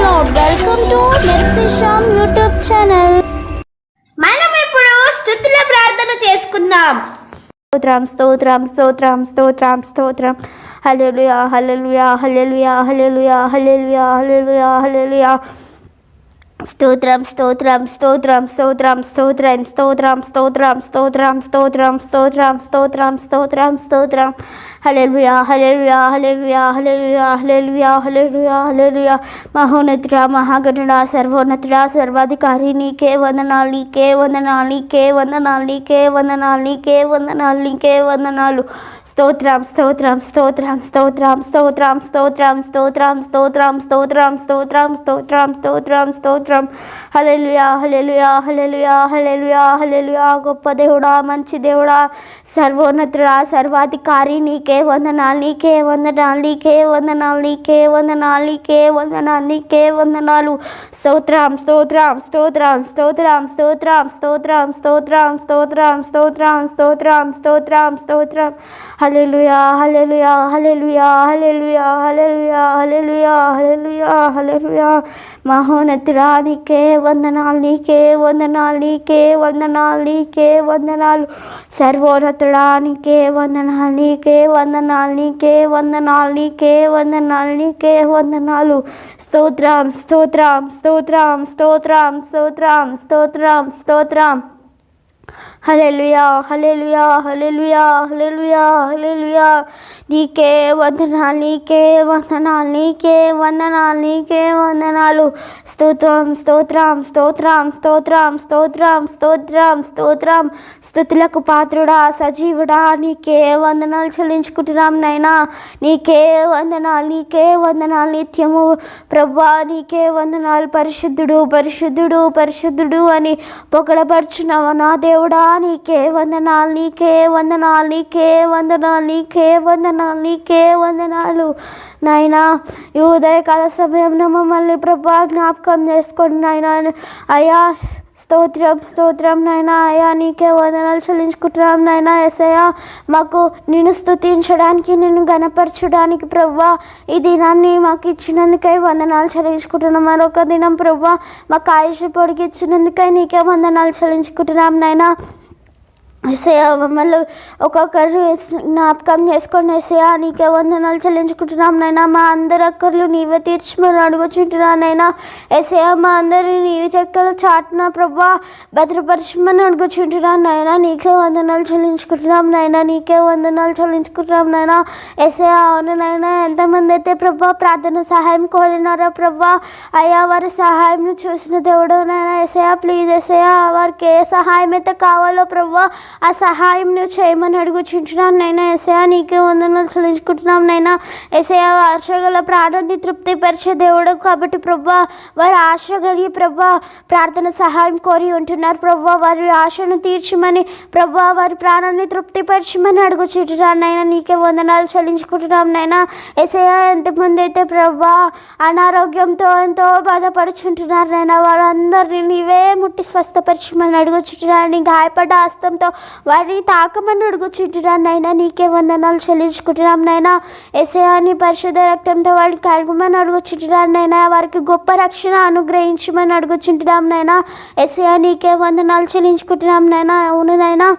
Welcome to మెర్సిషామ్ YouTube channel. మనం ఇప్పుడు స్తుతుల ప్రార్థన చేసుకుందాం. స్తోత్రం స్తోత్రం స్తోత్రం స్తోత్రం స్తోత్రం. హల్లెలూయా హల్లెలూయా హల్లెలూయా హల్లెలూయా హల్లెలూయా హల్లెలూయా హల్లెలూయా. స్తోత్రం స్తోత్రం స్తోత్రం స్తోత్రం స్తోత్రం స్తోత్రం స్తోత్రం స్తోత్రం స్తోత్రం స్తోత్రం స్తోత్రం స్తోత్రం స్తోత్రం. హల్లెలూయా హల్లెలూయా హల్లెలూయా హల్లెలూయా హల్లెలూయా హల్లెలూయా హల్లెలూయా. మహోన్నతుడా మహాగణుడా సర్వోన్నతుడా సర్వాధికారి నీకే వందనాలు నీకే వందనాలు నీకే వందనాలు నీకే వందనాలు నీకే వందనాలు నీకే వందనాలు. స్తోత్రం స్తోత్రం స్తోత్రం స్తోత్రం స్తోత్రం స్తోత్రం స్తోత్రం స్తోత్రం స్తోత్రం స్తోత్రం స్తోత్రం స్తోత్రం స్తోత్రం. హల్లెలూయా హల్లెలూయా హల్లెలూయా హల్లెలూయా హల్లెలూయా. గొప్ప దేవుడా మంచి దేవుడా సర్వోన్నతుడా సర్వాధికారి నీకే వందనాలు నీకే వందనాలు నీకే వందనాలు నీకే వందనాలు నీకే వందనాలు నీకే వందనాలు. స్తోత్రం స్తోత్రం స్తోత్రం స్తోత్రం స్తోత్రం స్తోత్రం స్తోత్రం స్తోత్రం స్తోత్రం స్తోత్రం స్తోత్రం స్తోత్రం. హల్లెలూయా హల్లెలూయా హల్లెలూయా హల్లెలూయా హల్లెలూయా హల్లెలూయా హల్లెలూయా హల్లెలూయా. మహోన్నతుడా నీకే వందనాలు నీకే వందనాలు నీకే వందనాలు నీకే వందనాలు. సర్వోన్నతుడా నీకే వందనాలు నీకే వందనాలు నీకే వందనాలు నీకే వందనాలు నీకే వందనాలు. స్తోత్రం స్తోత్రం స్తోత్రం స్తోత్రం స్తోత్రం స్తోత్రం స్తోత్రం. హల్లెలూయా హల్లెలూయా హల్లెలూయా హల్లెలూయా హల్లెలూయా. నీకే వందనాలు నీకే వందనాలు నీకే వందనాలు నీకే వందనాలు. స్తోత్రం స్తోత్రం స్తోత్రం స్తోత్రం స్తోత్రం స్తోత్రం స్తోత్రం. స్తుతులకు పాత్రుడా సజీవుడా నీకే వందనాలు చెల్లించుకుంటున్నాం నైనా. నీకే వందనాలు నీకే వందనాలు నిత్యము ప్రభువా నీకే వందనాలు. పరిశుద్ధుడు పరిశుద్ధుడు పరిశుద్ధుడు అని పొగడపరుచున్నావు నా దేవుడా నీకే వందనాలు నీకే వందనాలు నీకే వందనాలు నీకే వందనాలు నీకే వందనాలు. నాయనా ఈ ఉదయకాల సమయంలో మమ్మల్ని ప్రభా జ్ఞాపకం చేసుకోండి నాయనా. అయ్యా స్తోత్రం స్తోత్రం నాయనా. అయ్యా నీకే వందనాలు చెల్లించుకుంటున్నాం నాయనా. యేసయ్యా మాకు నిన్ను స్తుతించడానికి నిన్ను గణపరచడానికి ప్రభువా ఈ దినాన్ని మాకు ఇచ్చినందుకై వందనాలు చెల్లించుకుంటున్నాం. మరొక దినం ప్రభువా మాకు ఆయుష్ పొడిగిచ్చినందుకై నీకే వందనాలు చెల్లించుకుంటున్నాం నాయనా. యేసయ్యా మమ్మల్ని ఒక్కొక్కరు జ్ఞాపకం చేసుకొని యేసయ్యా నీకే వందనాలు చెల్లించుకుంటున్నాం నైనా. మా అందరి అక్కర్లు నీవే తీర్చమని అడుగుచుంటున్నాను నైనా. యేసయ్యా మా అందరినీ నీవి చెక్కల చాటున ప్రభా భద్రపరచమని అడుగుచుంటున్నాను నైనా. నీకే వందనాలు చెల్లించుకుంటున్నాం నైనా. నీకే వందనాలు చెల్లించుకుంటున్నాం నైనా. యేసయ్యా అవును నైనా. ఎంతమంది అయితే ప్రభా ప్రార్థన సహాయం కోరినారో ప్రభా అయ్యా వారి సహాయం చూసిన దేవుడు నైనా. యేసయ్యా ప్లీజ్ యేసయ్యా వారికి ఏ సహాయం అయితే కావాలో ప్రభా ఆ సహాయం నువ్వు చేయమని అడుగుచుంటున్నాను నైనా. యేసయ్యా నీకే వందనాలు చెల్లించుకుంటున్నాం నైనా. యేసయ్యా ఆశగల ప్రాణాన్ని తృప్తిపరిచే దేవుడు కాబట్టి ప్రభా వారి ఆశ కలిగి ప్రభా ప్రార్థన సహాయం కోరి ఉంటున్నారు ప్రభా. వారి ఆశను తీర్చమని ప్రభా వారి ప్రాణాన్ని తృప్తిపరచమని అడుగుచుంటున్నాను నైనా. నీకే వందనాలు చెల్లించుకుంటున్నాం నైనా. యేసయ్యా ఎంతమంది అయితే ప్రభా అనారోగ్యంతో ఎంతో బాధపడుచుంటున్నారు నైనా వారందరినీ నీవే ముట్టి స్వస్థపరచమని అడుగుచుంటున్నాను. నీ గాయపడ్డ హస్తంతో వారిని తాకమని అడుగుచుంటున్నాను నైనా. నీకే వందనాలు చెల్లించుకుంటున్నాం నైనా. యేసయ్యా నీ పరిశుద్ధ రక్తంతో వారిని కడుగుమని అడుగుచుంటున్నాను నైనా. వారికి గొప్ప రక్షణ అనుగ్రహించమని అడుగుచుంటున్నాం నైనా. యేసయ్యా నీకే వందనాలు చెల్లించుకుంటున్నాం నైనా. అవును నైనా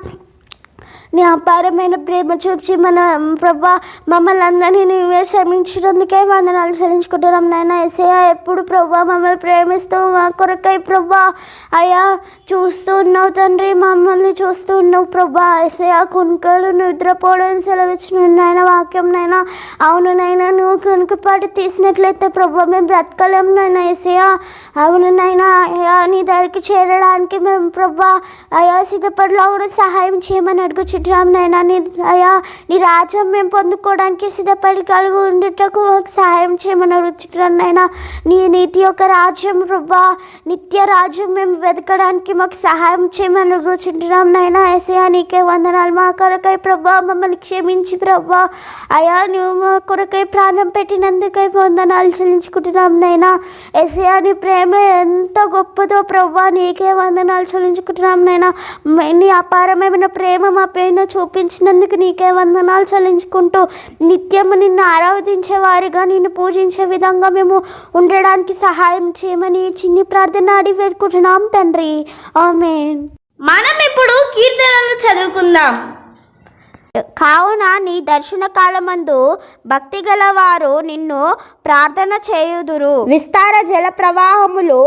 నీ అపారమైన ప్రేమ చూపించి మన ప్రభా మమ్మల్ని అందరినీ నీవే క్షమించినందుకే వందనాలు చెల్లించుకుంటున్నాం నాయన. యేసయ్యా ఎప్పుడు ప్రభా మమ్మల్ని ప్రేమిస్తూ మా కొరకై ప్రభా అయ్యా చూస్తూ ఉన్నావు తండ్రి. మమ్మల్ని చూస్తూ ఉన్నావు ప్రభా. యేసయ్యా కునుకలు నిద్రపోవడం సెలవిచ్చిన నాయన వాక్యం నైనా. అవును నైనా నువ్వు కునుకపాటు తీసినట్లయితే ప్రభా మేము బ్రతకలేం నాయన. యేసయ్యా అవును నైనా. అయ్యా నీ దగ్గరికి చేరడానికి మేము ప్రభా అయ్యా సిద్ధపడిలో కూడా సహాయం చేయమని అడుగుచు నైనా. అయ్యా నీ రాజ్యం మేము పొందుకోవడానికి సిద్ధపడి కలిగి ఉండేటకు మాకు సహాయం చేయమని అడుగుతున్నాను నైనా. నీ నీతి యొక్క రాజ్యం ప్రభా నిత్య రాజ్యం మేము వెతకడానికి మాకు సహాయం చేయమని అడుగుతుంటున్నాం నైనా. యేసయ్యా నీకే వందనాలు. మా కొరకై ప్రభా మమ్మల్ని క్షమించి ప్రభా అయ్యా నువ్వు మా కొరకై ప్రాణం పెట్టినందుకై వందనాలు చెల్లించుకుంటున్నాం నైనా. యేసయ్యా నీ ప్రేమ ఎంత గొప్పదో ప్రభా నీకే వందనాలు చెల్లించుకుంటున్నాం నైనా. నీ అపారమైన ప్రేమ మా పైన మార్గాన్నైనా చూపించినందుకు నీకే వందనాలు చెల్లించుకుంటూ నిత్యము నిన్ను ఆరాధించే వారిగా నిన్ను పూజించే విధంగా మేము ఉండడానికి సహాయం చేయమని చిన్ని ప్రార్థన అడిగి వేడుకుంటున్నాం తండ్రి. ఆమేన్. మనం ఇప్పుడు కీర్తనలు చదువుకుందాం. కావున నీ దర్శన కాలమందు భక్తి గలవారు నిన్ను ప్రార్థన చేయుదురు. విస్తార జల ప్రవాహములు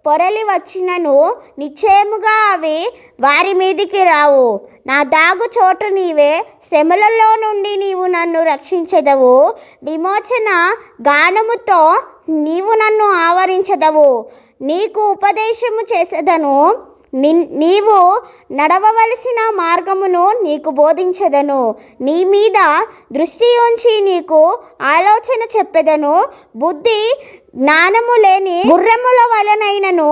పొరలి వచ్చినను నిశ్చయముగా అవి వారి మీదికి రావు. నా దాగు చోటు నీవే, శ్రమలలో నుండి నీవు నన్ను రక్షించెదవు. విమోచన గానముతో నీవు నన్ను ఆవరించెదవు. నీకు ఉపదేశము చేసేదను, నీవు నడవవలసిన మార్గమును నీకు బోధించదను. నీ మీద దృష్టి ఉంచి నీకు ఆలోచన చెప్పెదను. బుద్ధి జ్ఞానము లేని గుర్రముల వలనైనను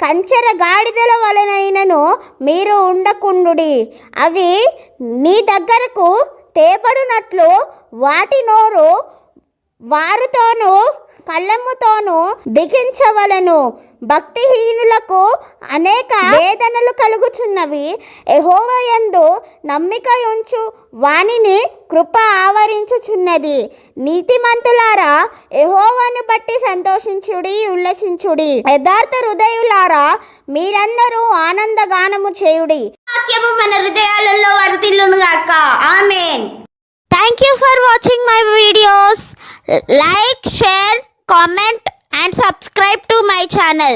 కంచెర గాడిదల వలనైనను మీరు ఉండకుండుడి. అవి నీ దగ్గరకు తేపడునట్లు వాటి నోరు వారుతోనూ కళ్ళెముతోనూ బిగించవలను. భక్తిహీనులకు అనేక వేదనలు కలుగుచున్నవి. యెహోవా యందు నమ్మిక ఉంచు వానిని కృప ఆవరించుచున్నది. నీతిమంతులారా యెహోవాను బట్టి సంతోషించుడి, ఉల్లసించుడి. యథార్థ హృదయులారా మీరందరూ ఆనందగానము చేయుడి. వాక్యము మన హృదయాలలో వర్ధిల్లును గాక. ఆమేన్. Thank you for watching my videos. Like, share, comment and subscribe to my channel.